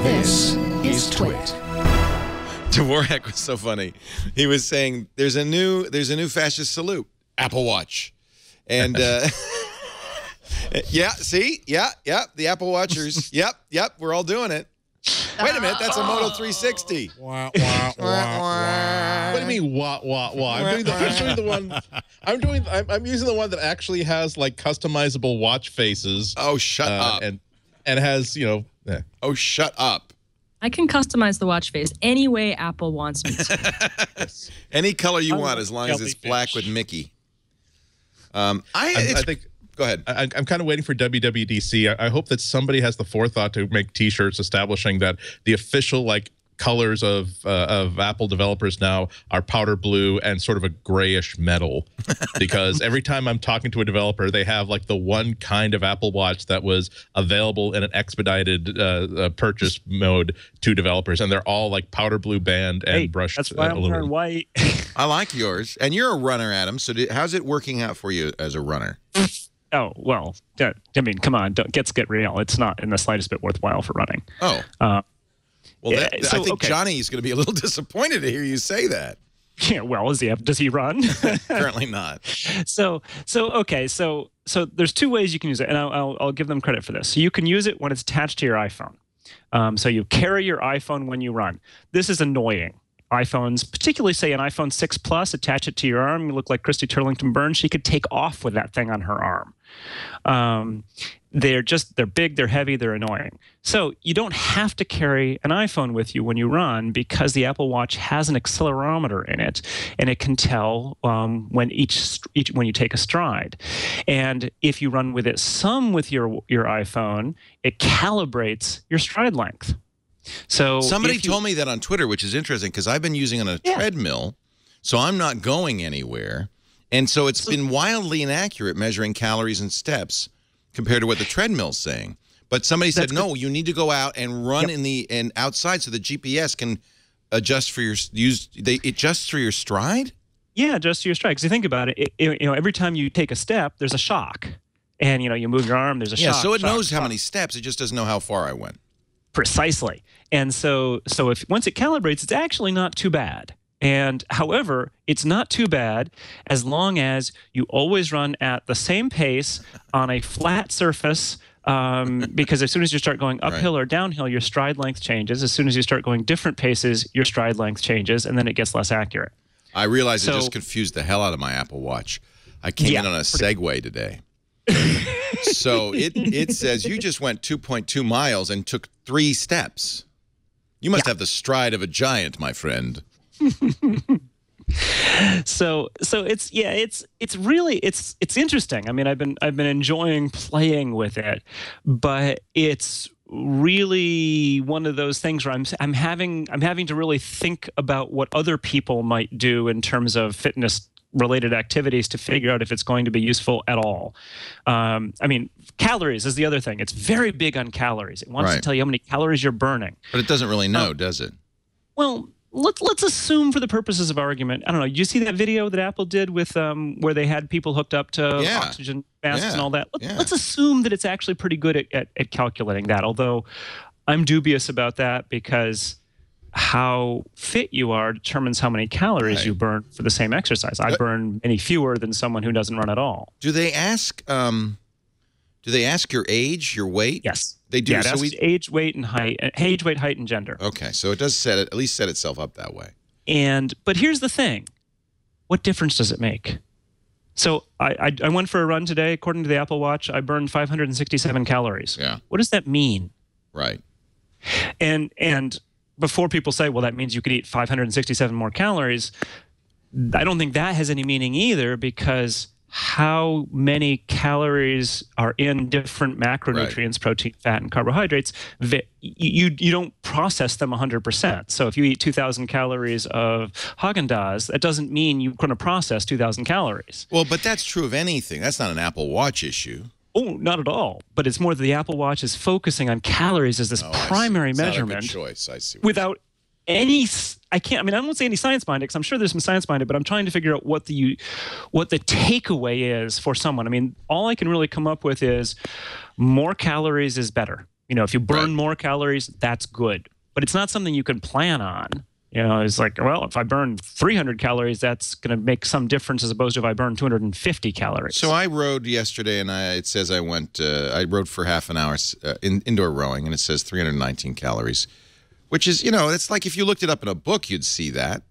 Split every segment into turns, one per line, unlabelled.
This is TWiT.
Dvorak was so funny. He was saying, "There's a new fascist salute, Apple Watch," and yeah, see, yeah, the Apple Watchers, yep, we're all doing it. Wait a minute, that's a Moto 360.
What do you mean, wah? I'm using the one that actually has like customizable watch faces.
Oh, shut up.
And has, you know.
Oh, shut up.
I can customize the watch face any way Apple wants me to.
Yes.
Any color you want, as long as it's black with Mickey. I think. Go ahead.
I'm kind of waiting for WWDC. I hope that somebody has the forethought to make T-shirts establishing that the official like colors of Apple developers now are powder blue and sort of a grayish metal. Because every time I'm talking to a developer, they have like the one kind of Apple Watch that was available in an expedited purchase mode to developers, and they're all like powder blue band and brushed.
That's why I'm wearing white.
I like yours, and you're a runner, Adam. So how's it working out for you as a runner?
Oh, well, I mean, come on, let's get real. It's not in the slightest bit worthwhile for running.
Oh. Well, I think Johnny's going to be a little disappointed to hear you say that.
Yeah, well, does he run?
Currently not.
So there's two ways you can use it, and I'll give them credit for this. So you can use it when it's attached to your iPhone. So you carry your iPhone when you run. This is annoying. iPhones, particularly say an iPhone 6 Plus, attach it to your arm, you look like Christy Turlington Burns. She could take off with that thing on her arm. They're big, they're heavy, they're annoying. So you don't have to carry an iPhone with you when you run, because the Apple Watch has an accelerometer in it, and it can tell when you take a stride. And if you run with it some with your iPhone, it calibrates your stride length. So
somebody told me that on Twitter, which is interesting because I've been using it on a treadmill, so I'm not going anywhere. And so it's been wildly inaccurate measuring calories and steps compared to what the treadmill's saying. But somebody said, no, you need to go out and run in outside so the GPS can adjust for your it adjusts for your stride?
Yeah, adjust to your stride. Because you think about it, every time you take a step, there's a shock. And you move your arm, there's a shock.
Yeah, so it knows how many steps, it just doesn't know how far I went.
Precisely. And so if once it calibrates, it's actually not too bad. And however, it's not too bad as long as you always run at the same pace on a flat surface, because as soon as you start going uphill or downhill, your stride length changes. As soon as you start going different paces, your stride length changes, and then it gets less accurate.
I realized I just confused the hell out of my Apple Watch. I came in on a Segway today. So it says you just went 2.2 miles and took 3 steps. You must have the stride of a giant, my friend.
So it's really interesting. I mean, I've been enjoying playing with it, but it's really one of those things where I'm having to really think about what other people might do in terms of fitness related activities to figure out if it's going to be useful at all. I mean, calories is the other thing. It's very big on calories. It wants to tell you how many calories you're burning.
But it doesn't really know, does it?
Well, let's assume for the purposes of argument, I don't know, did you see that video that Apple did with where they had people hooked up to oxygen masks and all that? Let's assume that it's actually pretty good at calculating that, although I'm dubious about that because how fit you are determines how many calories you burn for the same exercise. I burn many fewer than someone who doesn't run at all.
Do they ask your age, your weight?
Yes.
They do.
Yeah, so age, weight, and height. Age, weight, height, and gender.
Okay, so it does at least set itself up that way.
But here's the thing. What difference does it make? So I went for a run today. According to the Apple Watch, I burned 567 calories.
Yeah.
What does that mean?
Right.
And before people say, well, that means you could eat 567 more calories, I don't think that has any meaning either, because how many calories are in different macronutrients, protein, fat, and carbohydrates, you don't process them 100%. So if you eat 2,000 calories of Haagen-Dazs, that doesn't mean you're going to process 2,000 calories.
Well, but that's true of anything. That's not an Apple Watch issue.
Oh, not at all. But it's more that the Apple Watch is focusing on calories as this primary measurement.
Not a good choice. I see.
Without any, I won't say any science behind it, because I'm sure there's some science behind it, but I'm trying to figure out what the takeaway is for someone. I mean, all I can really come up with is more calories is better. You know, if you burn more calories, that's good. But it's not something you can plan on. You know, it's like, well, if I burn 300 calories, that's going to make some difference as opposed to if I burn 250 calories.
So I rode yesterday, and it says I rode for half an hour indoor rowing, and it says 319 calories, which is, you know, it's like if you looked it up in a book, you'd see that,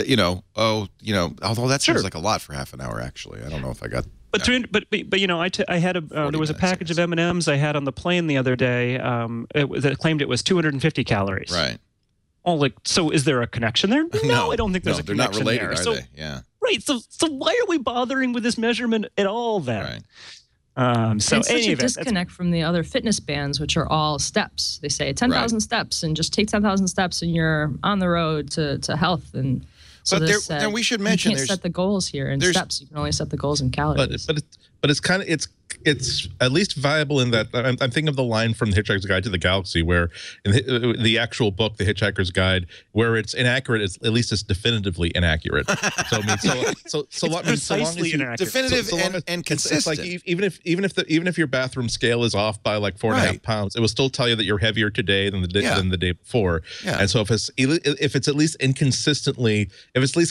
you know, although that seems like a lot for half an hour, actually. I don't know if I got...
But you know, I had there was a package of M&Ms I had on the plane the other day that claimed it was 250 calories.
Right.
Oh, like, so is there a connection there? No, I don't think there's a
they're
connection
not related,
there.
are they? Yeah.
Right. So why are we bothering with this measurement at all then?
Right.
So
it's such a disconnect from the other fitness bands, which are all steps. They say 10,000 steps, and just take 10,000 steps, and you're on the road to health. And so
then we should mention
you can't set the goals here in steps. You can only set the goals in calories.
But it's kind of it's at least viable in that I'm thinking of the line from The Hitchhiker's Guide to the Galaxy, where in the actual book, The Hitchhiker's Guide, where it's inaccurate, at least it's definitively inaccurate. So I mean, so long as you
definitive and consistent.
It's like even if your bathroom scale is off by like 4.5 pounds, it will still tell you that you're heavier today than the day before. Yeah. And so if it's at least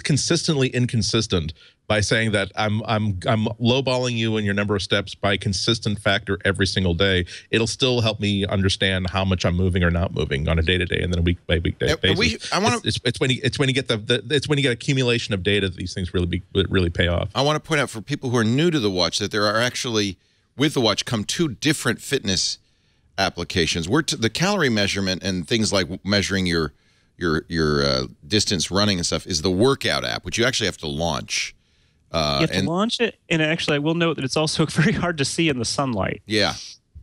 consistently inconsistent, by saying that I'm lowballing you in your number of steps by a consistent factor every single day, it'll still help me understand how much I'm moving or not moving on a day-to-day and then a week-by-week basis. It's when you get accumulation of data that these things really pay off.
I want to point out for people who are new to the watch that there are actually, with the watch, come two different fitness applications. The calorie measurement and things like measuring your distance running and stuff is the workout app, which you actually have to launch.
You have to launch it, and actually I will note that it's also very hard to see in the sunlight.
Yeah.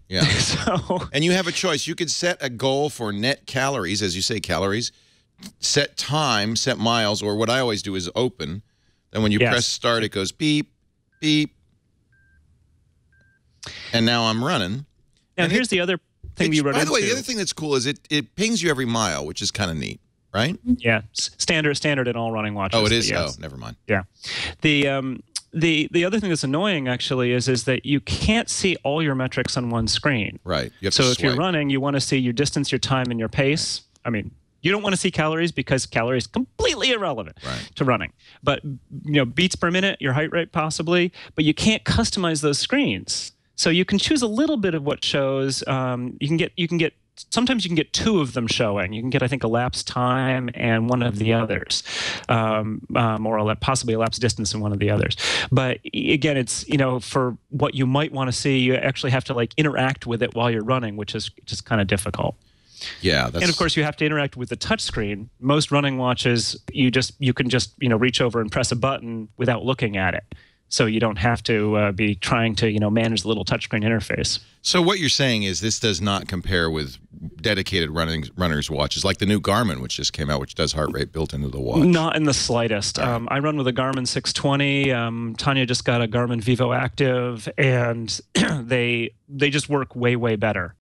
And you have a choice. You could set a goal for net calories, as you say, calories, set time, set miles, or what I always do is open. Then when you press start, it goes beep, beep. And now I'm running.
Now here's the other thing you run into.
By the way, the other thing that's cool is it pings you every mile, which is kind of neat. Right?
Yeah, standard in all running watches.
Oh, it is. Yes. Oh, never mind.
Yeah, the other thing that's annoying actually is that you can't see all your metrics on one screen.
Right.
So if you're running, you want to see your distance, your time, and your pace. I mean, you don't want to see calories because calories completely irrelevant to running. But you know, beats per minute, your height rate possibly, but you can't customize those screens. So you can choose a little bit of what shows. You can get. Sometimes you can get two of them showing. You can get, I think, elapsed time and one of the others, or possibly elapsed distance in one of the others. But again, it's, you know, for what you might want to see, you actually have to like interact with it while you're running, which is just kind of difficult.
Yeah,
and of course you have to interact with the touch screen. Most running watches, you can just reach over and press a button without looking at it. So you don't have to be trying to manage the little touchscreen interface.
So what you're saying is this does not compare with dedicated runners' watches, like the new Garmin, which just came out, which does heart rate built into the watch.
Not in the slightest. I run with a Garmin 620. Tanya just got a Garmin Vivo Active, and they just work way, way better.